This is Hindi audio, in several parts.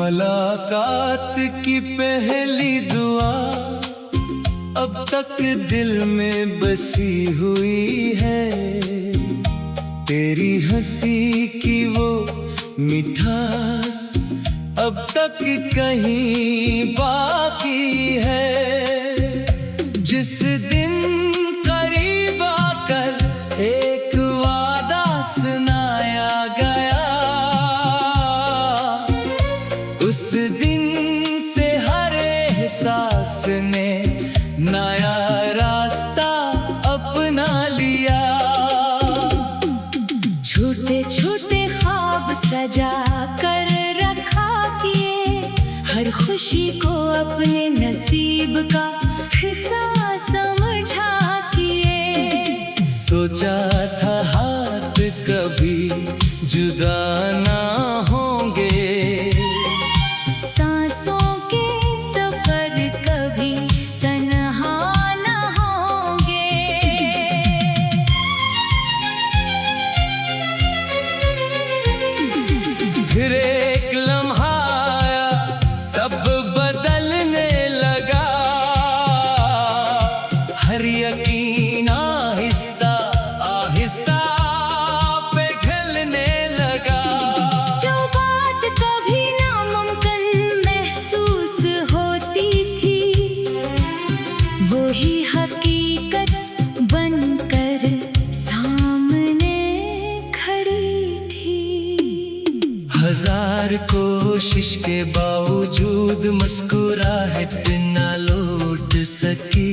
मुलाकात की पहली दुआ अब तक दिल में बसी हुई है। तेरी हंसी की वो मिठास अब तक कहीं बाकी है। जिस दिन करीब आकर एक वादा सुनाया गया, उस दिन से हर एहसास ने नया रास्ता अपना लिया। छोटे छोटे ख्वाब सजा कर रखा किए, हर खुशी को अपने नसीब का हिस्सा समझा किए। सोचा था हाथ कभी जुदा ना होंगे, सांसों के सफर कभी तन्हा ना होंगे। फिर एक लम्हा आया, सब बदलने लगा। हर यकीन आहिस्ता आहिस्ता पिघलने लगा। जो बात कभी नामुमकिन महसूस होती थी, वही हकीकत बनकर सामने खड़ी थी। हजार कोशिश के बावजूद मुस्कुराहट न लौट सकी।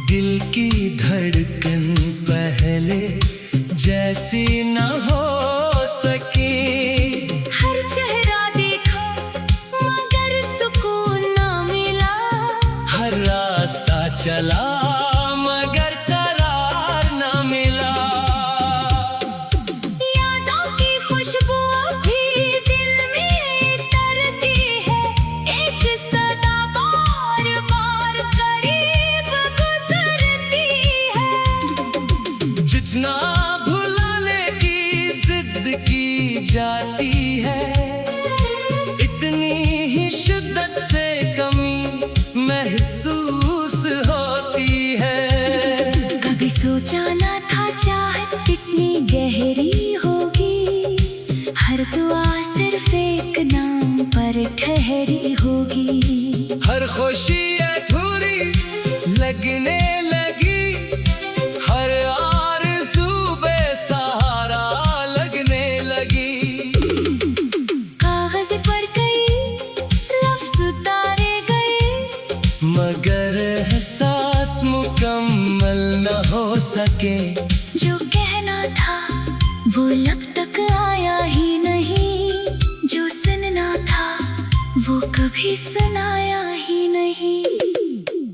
दिल की धड़कन पहले जैसी न हो सकी। हर चेहरा देखा मगर सुकून न मिला, हर रास्ता चला मगर करार न मिला। यादों की खुशबू अभी दिल में तरती है, एक सदा बार बार करीब गुजरती है। जितना भुलाने की जिद की जाती है, इतनी ही शिद्दत से कमी महसूस होती है। कभी सोचा न था चाहत इतनी गहरी होगी, हर दुआ सिर्फ एक नाम पर ठहरी होगी। हर खुशी अधूरी लगने लगी, हर आरज़ू बेसहारा लगने लगी। कागज पर कई लफ्ज उतारे गए, मगर एहसास मुकम्मल न हो सके। जो कहना था वो लब तक आया ही नहीं, जो सुनना था वो कभी सुनाया ही नहीं।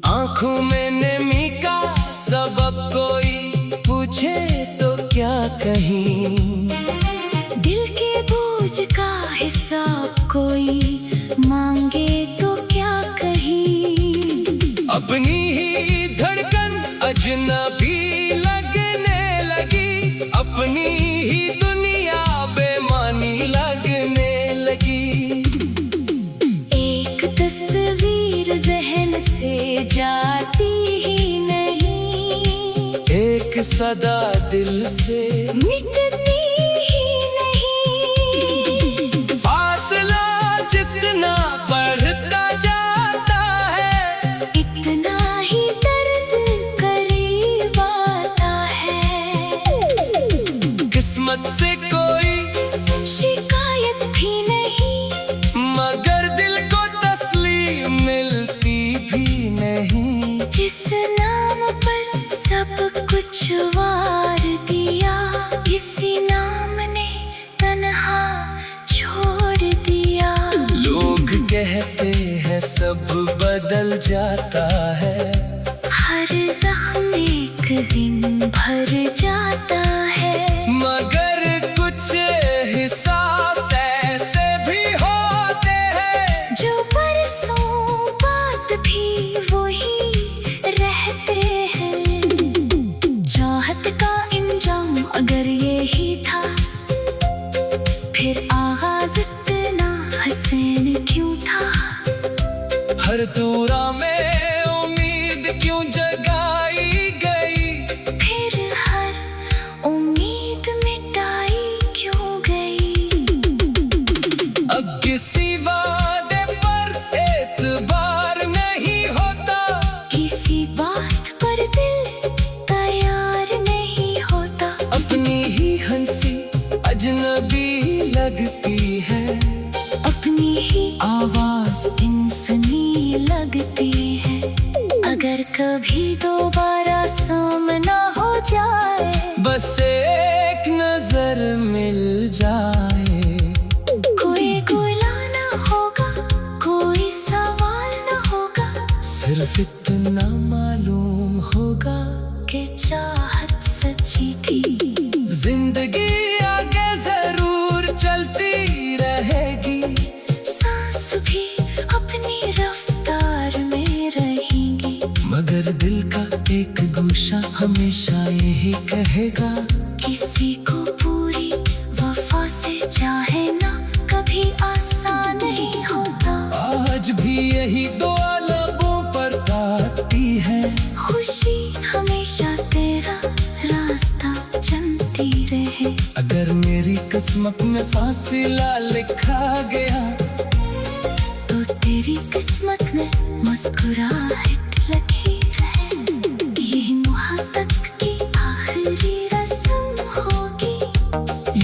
आंखों में नमी का सबब कोई पूछे तो क्या कहीं, दिल के बोझ का हिसाब कोई मांगे तो क्या कहीं। अपनी ही धड़कन अजनबी लगने लगी, अपनी ही दुनिया बेमानी लगने लगी। एक तस्वीर जहन से जाती ही नहीं, एक सदा दिल से मिटती ही नहीं। फासला जितना बढ़ता जाता है, इतना ही दर्द करीब आता है। किस्मत से कोई शिकायत भी नहीं, मगर दिल को तस्लीम मिलती भी नहीं। जिस नाम पर सब कुछ वार दिया, इसी नाम ने तन्हा छोड़ दिया। लोग कहते हैं सब बदल जाता है, हर जख्म एक दिन भर जाता है। मगर कुछ एहसास ऐसे भी होते हैं, जो बरसों बाद भी वही रहते हैं। चाहत का इंजाम अगर यही था, फिर आगाज इतना हसीन बात पर दिल तैयार नहीं होता। अपनी ही हंसी अजनबी लगती है, अपनी ही आवाज इंसानी लगती है। अगर कभी दोबारा सामना हो जाए, बस एक नजर मिल जाए, कोई गोला ना होगा, कोई सवाल ना होगा, सिर्फ इतना मालूम होगा कि चाहत सच्ची थी। जिंदगी आगे जरूर चलती रहेगी, सांस भी अपनी रफ्तार में रहेंगी, मगर दिल का एक गोशा हमेशा यही कहेगा, किसी को पूरी वफा से चाहना कभी आसान नहीं होता। आज भी यही दुआ लबों पर गाती है, खुशी हमेशा तेरा रास्ता चलती रहे। अगर मेरी किस्मत में फासिला लिखा गया, तो तेरी किस्मत में मुस्कुराहट लगी रहे। यही मोहब्बत की आखिरी रस्म होगी,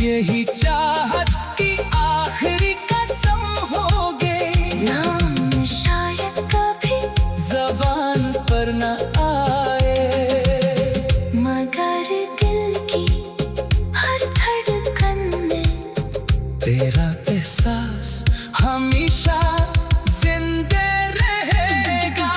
यही चाहत की आखिरी कसम होगी। नाम शायद कभी ज़बान पर न आए, मगर दिल की हर धड़कन में तेरा एहसास हमेशा जिंदे रहेगा।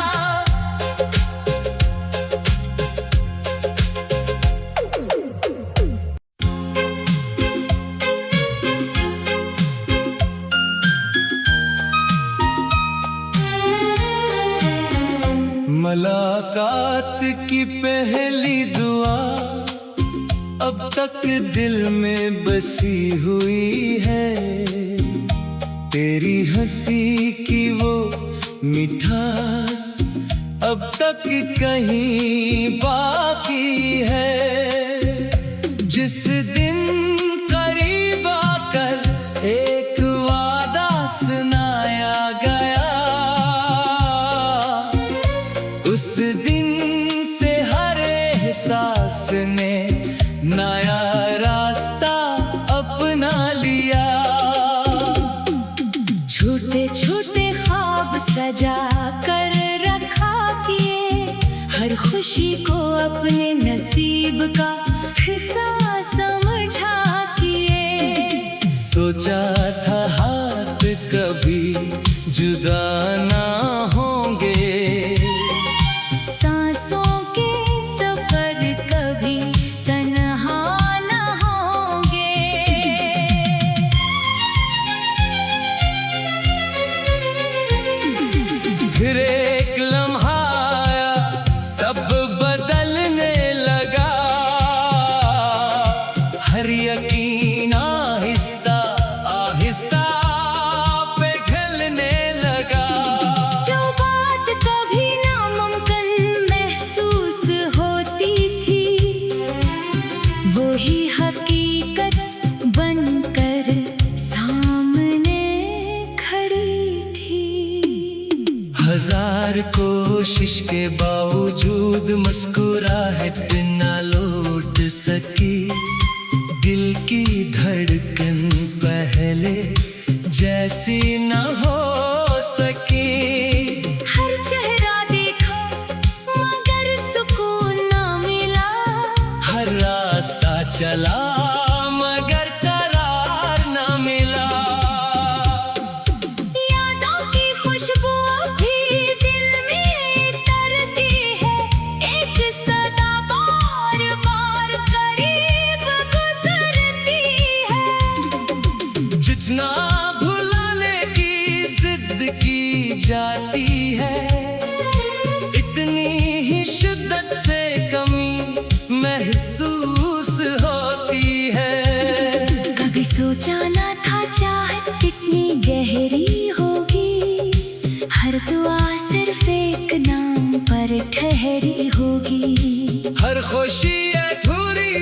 मुलाकात की पहली दुआ अब तक दिल में बसी हुई है, तेरी हंसी की वो मिठास अब तक कहीं बाकी है। जिस दिन करीब आकर एक वादा सुनाया गया, उस दिन से हर एहसास ने नया रास्ता अपना लिया। छोटे छोटे ख्वाब सजा कर रखा किए, हर खुशी को अपने नसीब का हिस्सा समझा किए। सोचा था हाथ कभी जुदा ना होंगे, सांसों के सफर कभी तन्हा न होंगे। फिर एक लम्हा आया, सब बदलने लगा, हर यकीन आहिस्ता आहिस्ता पिघलने लगा। जो बात कभी नामुमकिन महसूस होती थी, वही हकीकत बनकर सामने खड़ी थी। हजार कोशिश के बावजूद मुस्कुराहट न लौट सकी, दिल की धड़कन पहले जैसी न हो सकी। हर चेहरा देखा मगर सुकून न मिला, हर रास्ता चला मगर करार न मिला। यादों की खुशबू अभी दिल में तरती है, एक सदा बार बार करीब गुजरती है। जितना भुलाने की जिद की जाती है, इतनी ही शिद्दत से कमी महसूस होती है। कभी सोचा न था चाहत इतनी गहरी होगी, हर दुआ सिर्फ एक नाम पर ठहरी होगी। हर खुशी अधूरी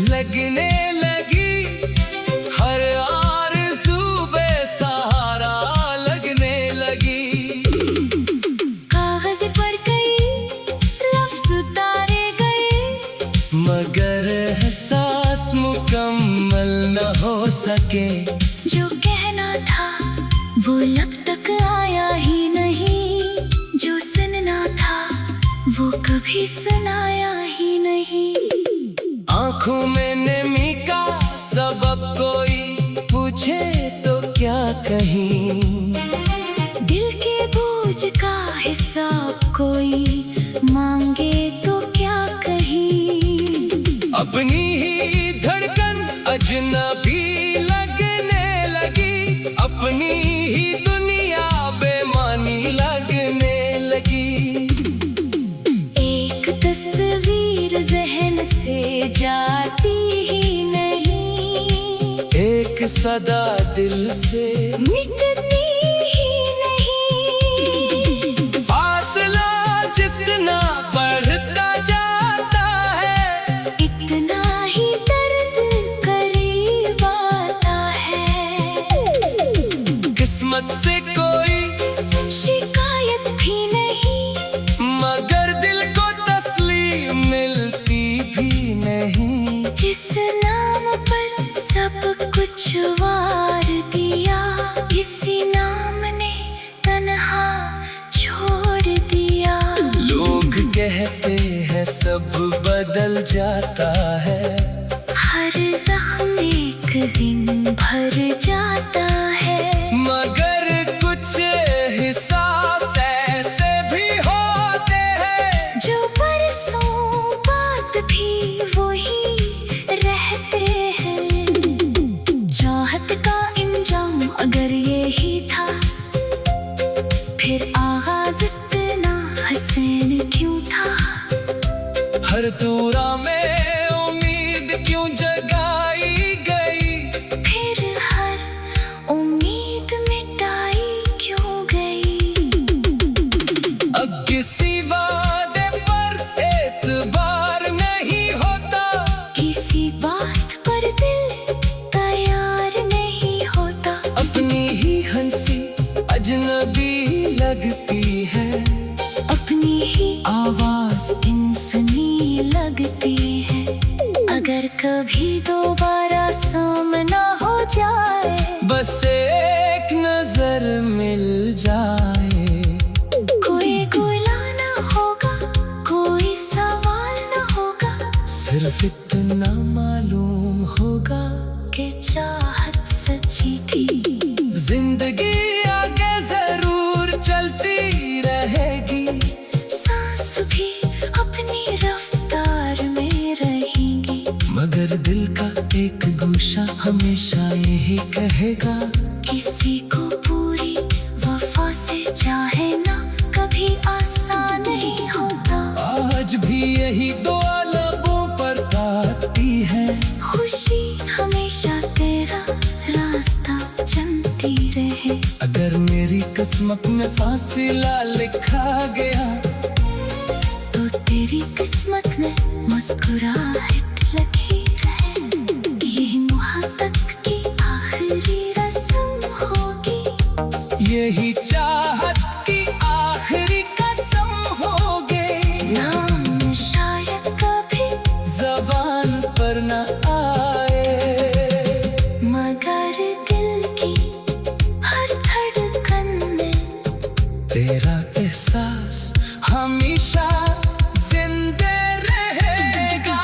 लगने लगी, हर आरज़ू बेसहारा लगने लगी। कागज पर कई मुकम्मल न हो सके। जो कहना था वो लब तक आया ही नहीं, जो सुनना था वो कभी सुनाया ही नहीं। आंखों में नमी का सबब कोई पूछे तो क्या कहीं, दिल के बोझ का हिसाब कोई मांगे तो क्या कहीं। अपनी ही धड़कन अजनबी लगने लगी, अपनी ही दुनिया बेमानी लगने लगी। एक तस्वीर जहन से जाती ही नहीं, एक सदा दिल से मिटती ही नहीं। फासला जितना बढ़ता जाता है, इतना ही दर्द करीब आता है। किस्मत से कोई शिकायत भी नहीं, मगर दिल को तस्लीम मिलती भी नहीं। जिस नाम पर सब कुछ वार दिया, इसी नाम ने तन्हा छोड़ दिया। लोग कहते हैं सब बदल जाता है, हर जख्म एक दिन भर जाता है। मगर कुछ एहसास ऐसे भी होते हैं, जो बरसों बाद भी वही रहते हैं। चाहत का इंजाम अगर यही था, फिर आगाज इतना हसीन क्यों था। हर दूरा में उम्मीद क्यों जगाई गई, फिर हर उम्मीद मिटाई क्यों गई। अब किसी वादे पर एतबार नहीं होता, किसी बात पर दिल तैयार नहीं होता। अपनी ही हंसी अजनबी लगती है, अपनी ही आवाज इंसानी लगती है। अगर कभी दोबारा सामना हो जाए, बस एक नजर मिल जाए। कोई गुला ना होगा, कोई सवाल ना होगा, सिर्फ इतना मालूम होगा कि चाहत सच्ची थी। जिंदगी आगे जरूर चलती रहेगी, सांस भी अपनी रफ्तार में रहेंगी। मगर दिल का एक गोशा हमेशा यही कहेगा, किसी को पूरी वफा से चाहना कभी आसान नहीं होता। आज भी यही दुआ लबों पर आती है, खुशी हमेशा तेरा रास्ता चलती रहे। अगर मेरी किस्मत में फासिला लिखा गया, तो तेरी किस्मत में मुस्कुराहट लगी रहे। यही मोहब्बत की आखिरी रस्म होगी, यही चाहत की आखिरी कसम होगे। नाम शायद कभी ज़बान पर न आए, मगर दिल की हर धड़कन में तेरा एहसास हमेशा जिंदे रहेगा।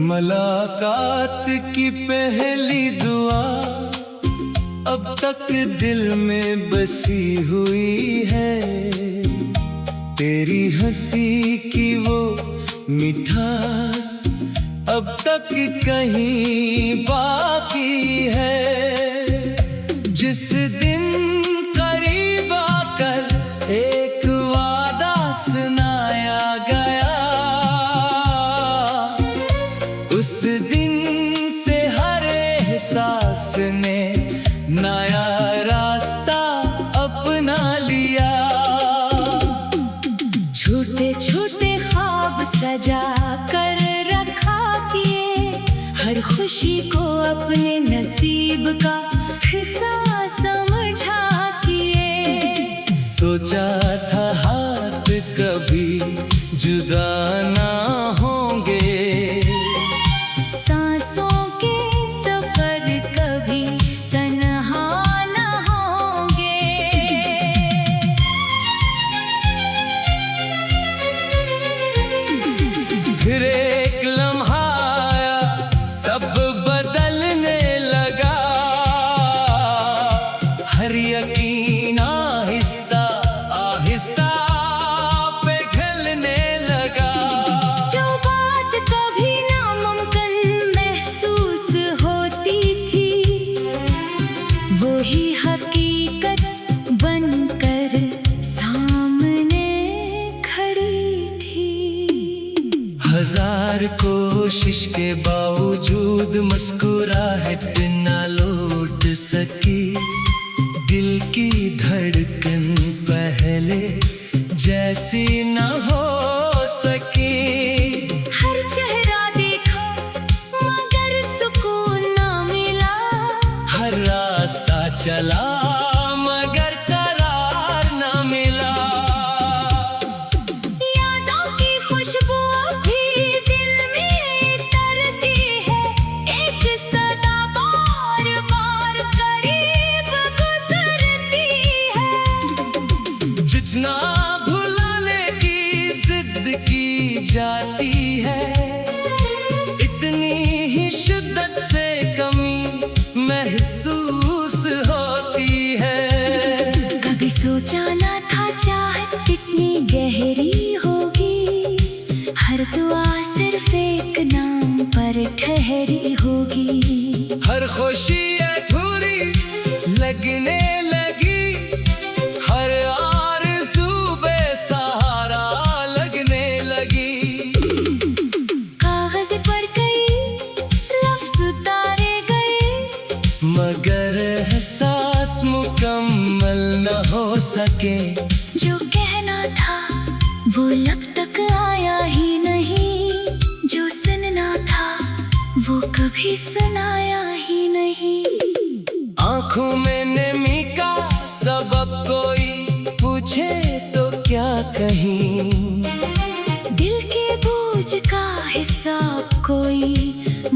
मुलाकात की पहली दुआ अब तक दिल में बसी हुई है, तेरी हंसी की वो मिठास अब तक कहीं बाकी है। जिस दिन करीब आकर एक वादा सुनाया गया, उस दिन से हर एहसास ने नया रास्ता अपना लिया। छोटे छोटे ख्वाब सजा कर रखा किए, हर खुशी को अपने नसीब का हिस्सा समझा किए। सोचा था हाथ कभी जुदा ना होंगे, सांसों के सफर कभी तन्हा ना होंगे। फिर एक लम्हा आया, सब बदलने लगा। हर यकीन आहिस्ता आहिस्ता पिघलने लगा। जो बात कभी नामुमकिन महसूस होती थी, वही हकीकत बनकर सामने खड़ी थी। हजार कोशिश के बावजूद मुस्कुराहट न लौट सकी। दिल की धड़कन पहले जैसी न हो सकी। हर चेहरा देखा मगर सुकून न मिला। हर रास्ता चला मगर करार न मिला। यादों की खुशबू अभी दिल में तरती है। एक सदा बार बार करीब गुजरती है। जितना भुलाने की जिद की जाती है, इतनी ही शिद्दत से कमी महसूस होती है। कभी सोचा न था चाहत इतनी गहरी होगी। हर दुआ सिर्फ एक नाम पर ठहरी होगी। हर खुशी अधूरी लगने लगी। हर आरज़ू बेसहारा लगने लगी। कागज पर कई लफ्ज उतारे गए, मगर एहसास मुकम्मल न हो सके। जो कहना था वो लब तक आया ही नहीं। जो सुनना था वो कभी सुनाया ही नहीं। आँखों में नमी का सबब कोई पूछे तो क्या कहीं। दिल के बोझ का हिसाब कोई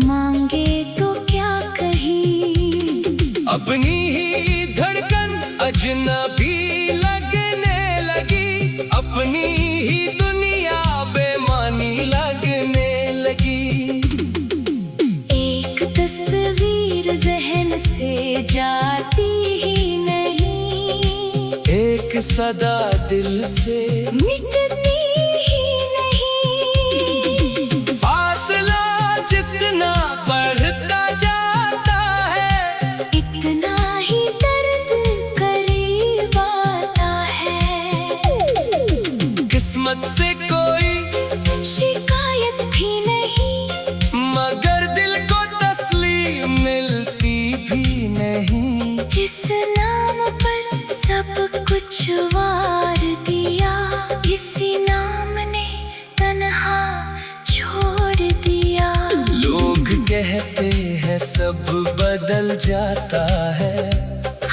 मांगे तो क्या कहीं। अपनी ही धड़कन अजनबी लगने लगी। अपनी ही दुनिया बेमानी लगने लगी। एक तस्वीर जहन से जाती ही नहीं। एक सदा दिल से मिटती ही नहीं। फासला जितना बढ़ता जाता है, इतना ही दर्द करीब आता है। किस्मत से कोई शिकायत भी नहीं, मगर दिल को तस्लीम मिलती भी नहीं। जिस नाम पर सब कुछ वार दिया, इसी नाम ने तन्हा छोड़ दिया। लोग कहते हैं सब बदल जाता है।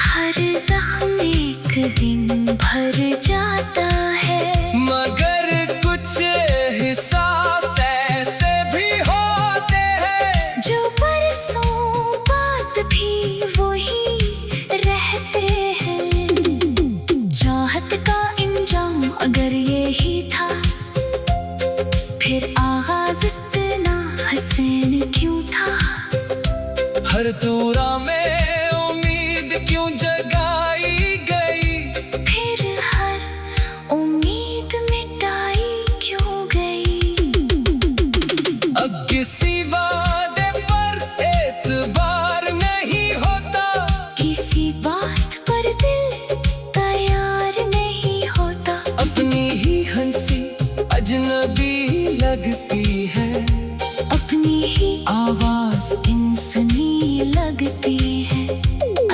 हर जख्म एक दिन भर जाता है। मगर कुछ एहसास ऐसे भी होते हैं, जो बरसों बाद भी वही रहते हैं। चाहत का इंजाम अगर यही था, फिर आगाज इतना हसीन क्यों था। हर दूरा में उम्मीद क्यों जगाई गई। फिर हर उम्मीद मिटाई क्यों गई। अब किसी वादे पर एतबार नहीं होता। किसी बात पर दिल तैयार नहीं होता। अपनी ही हंसी अजनबी लगती है। अपनी ही आवाज इंसानी लगती है।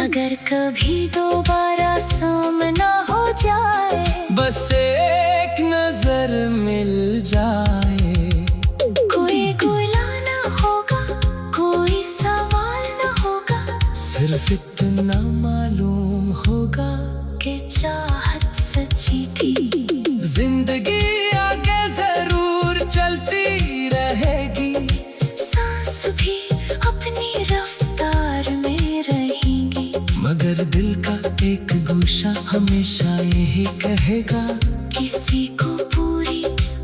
अगर कभी दोबारा सामना हो जाए, बस एक नजर मिल जाए। कोई गुलाना होगा, कोई ना मालूम होगा कि चाहत सच्ची थी। जिंदगी आगे जरूर चलती रहेगी, सांस भी अपनी रफ्तार में रहेंगी, मगर दिल का एक गोशा हमेशा यही कहेगा, किसी को पूरी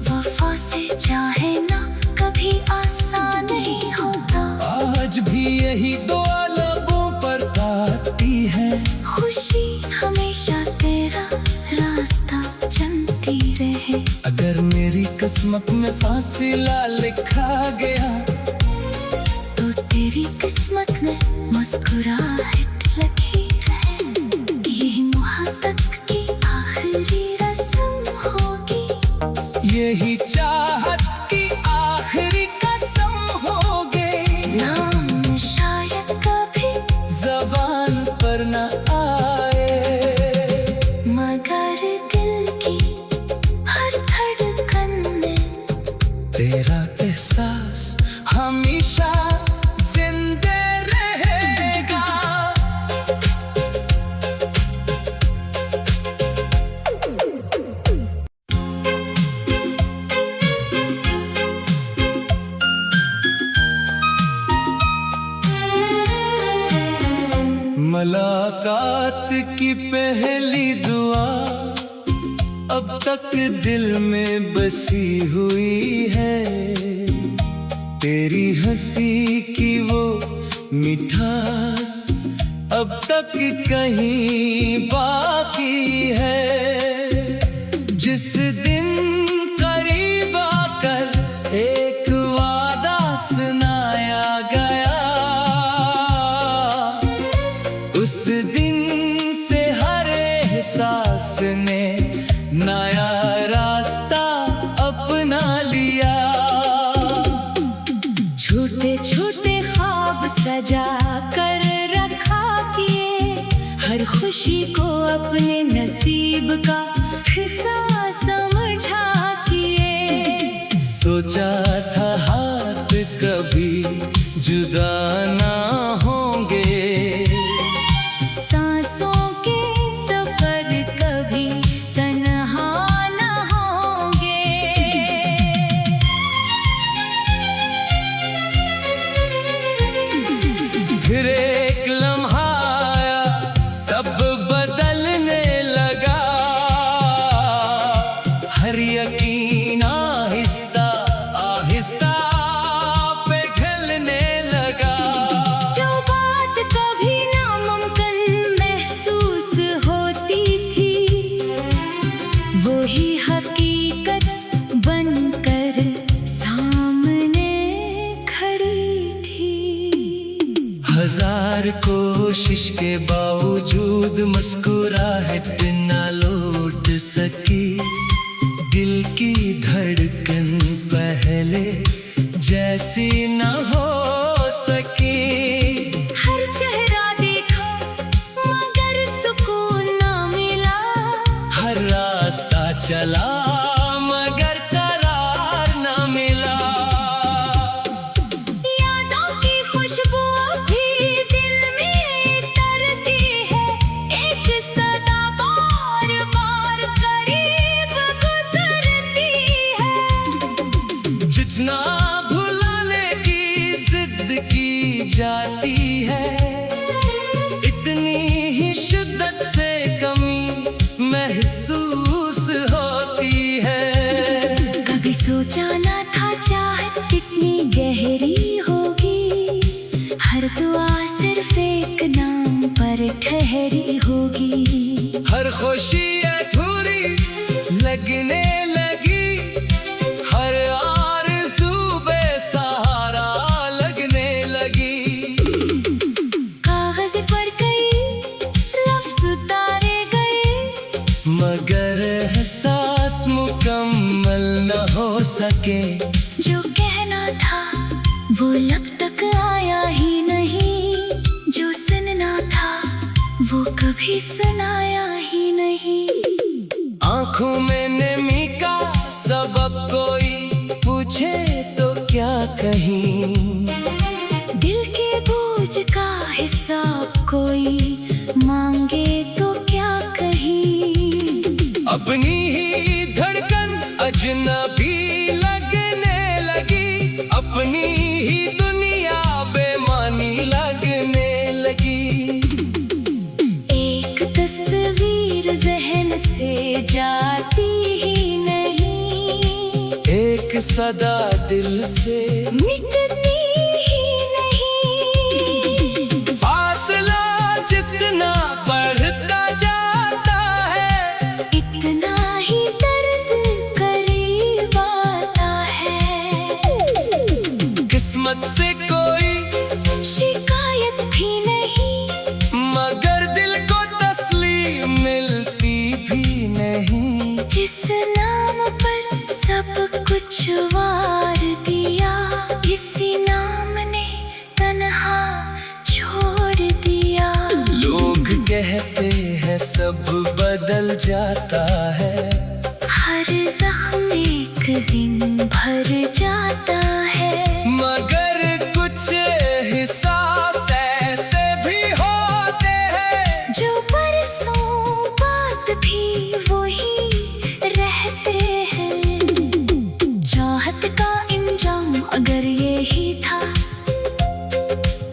वफा से चाहे ना कभी आसान नहीं होता। आज भी यही दुआ लबों पर गाती है, खुशी हमेशा तेरा रास्ता चलती रहे। अगर मेरी किस्मत में फासिला लिखा गया, तो तेरी किस्मत में मुस्कुराहट लगी रहे। यही मोहब्बत की आखिरी रस्म होगी, यही चाहत की आखिरी कसम होगी। नाम शायद कभी ज़बान पर न आए, मगर दिल की हर धड़कन में तेरा एहसास हमेशा जिंदा रहेगा। मुलाकात की पहली दुआ अब तक दिल में बसी हुई है, तेरी हंसी की वो मिठास अब तक कहीं बाकी है। जिस दिन करीब आकर एक वादा सुनाया गया, उस दिन से हर एहसास ने नया रास्ता अपना लिया। छोटे छोटे ख्वाब सजा कर रखा किए, हर खुशी को अपने नसीब का हिस्सा समझा किए। सोचा था हाथ कभी जुदा ना होंगे, सांसों के सफर कभी तन्हा न होंगे। फिर एक लम्हा आया, सब बदलने लगा, हर यकीन आहिस्ता आहिस्ता पिघलने लगा। जो बात कभी नामुमकिन महसूस होती थी, वही हकीकत बनकर सामने खड़ी थी। हजार कोशिश के बावजूद मुस्कुराहट न लौट सकी, दिल की धड़कन पहले जैसी न हो सकी। हर चेहरा देखा मगर सुकून न मिला, हर रास्ता चला मगर करार न मिला। यादों की खुशबू अभी दिल में तरती है, एक सदा बार बार करीब गुजरती है। जितना भुलाने की जिद की जाती है, इतनी ही शिद्दत से कमी महसूस होती है। कभी सोचा न था चाहत कितनी गहरी होगी, हर दुआ सिर्फ एक नाम पर ठहरी होगी। हर खुशी अधूरी लगने लगी, हर आरज़ू बेसहारा लगने लगी। कागज पर कई लफ्ज उतारे गए, मगर एहसास मुकम्मल न हो सके। जो कहना था वो लब तक आया ही नहीं, जो सुनना था वो कभी सुनाया ही नहीं। आंखों में नमी का सबब कोई पूछे तो क्या कहीं, दिल के बोझ का हिसाब कोई सदा दिल से मिटती ही नहीं। फासला जितना बढ़ता जाता है, इतना ही दर्द करीब आता है। किस्मत से कोई शिकायत भी नहीं, मगर दिल को तस्लीम मिलती भी नहीं। जिस नाम पर सब कुछ वार दिया, इसी नाम ने तन्हा छोड़ दिया। लोग कहते हैं सब बदल जाता है, हर जख्म एक दिन भर जाता है। मगर कुछ एहसास ऐसे भी होते हैं जो बरसों बाद भी वही रहते हैं। चाहत का इंजाम अगर ये ही था,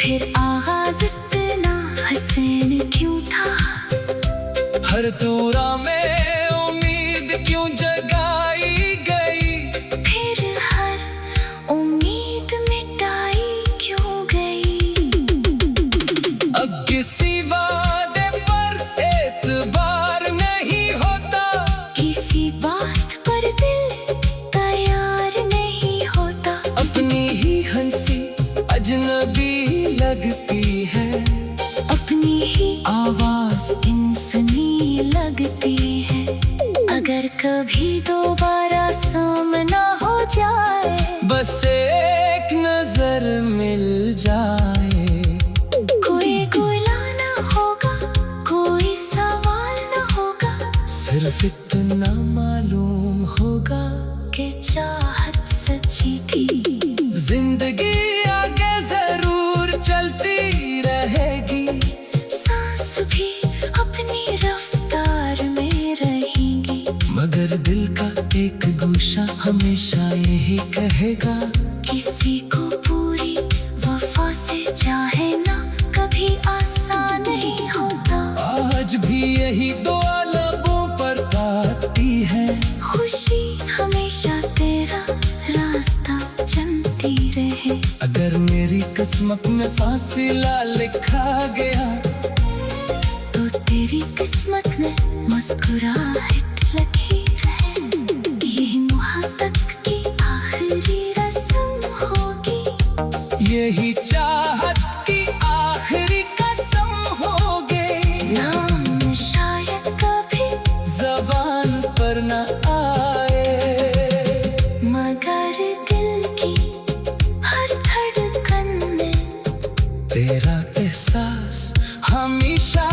फिर आगाज इतना हसीन क्यों था। हर दूरा में उम्मीद क्यों जगाई गई, फिर हर उम्मीद मिटाई क्यों गई। अब किसी वादे पर एतबार नहीं होता, किसी बात पर दिल तैयार नहीं होता। अपनी ही हंसी अजनबी लगती है, अपनी ही आवाज इंसानी लगती है। अगर कभी दोबारा सामना हो जाए, बस एक नजर मिल जाए। कोई गुला ना होगा, कोई सवाल ना होगा, सिर्फ इतना मालूम होगा कि चाहत सच्ची थी। जिंदगी आगे जरूर चलती रहेगी, सांस भी अपनी रफ्तार में रहेंगी। मगर दिल का एक गोशा हमेशा यही कहेगा, किसी को पूरी वफा से चाहना कभी आसान नहीं होता। आज भी यही दुआ लबों पर आती है। खुशी हमेशा तेरा रास्ता चलती रहे। अगर मेरी किस्मत में फासिला लिखा गया, तो तेरी किस्मत में मुस्कुराहट लगी रहे। यही मोहब्बत की आखिरी रस्म होगी, यही चाहत की आखिरी कसम होगी। नाम शायद कभी ज़बान पर न आए, मगर दिल की हर धड़कन में तेरा एहसास हमेशा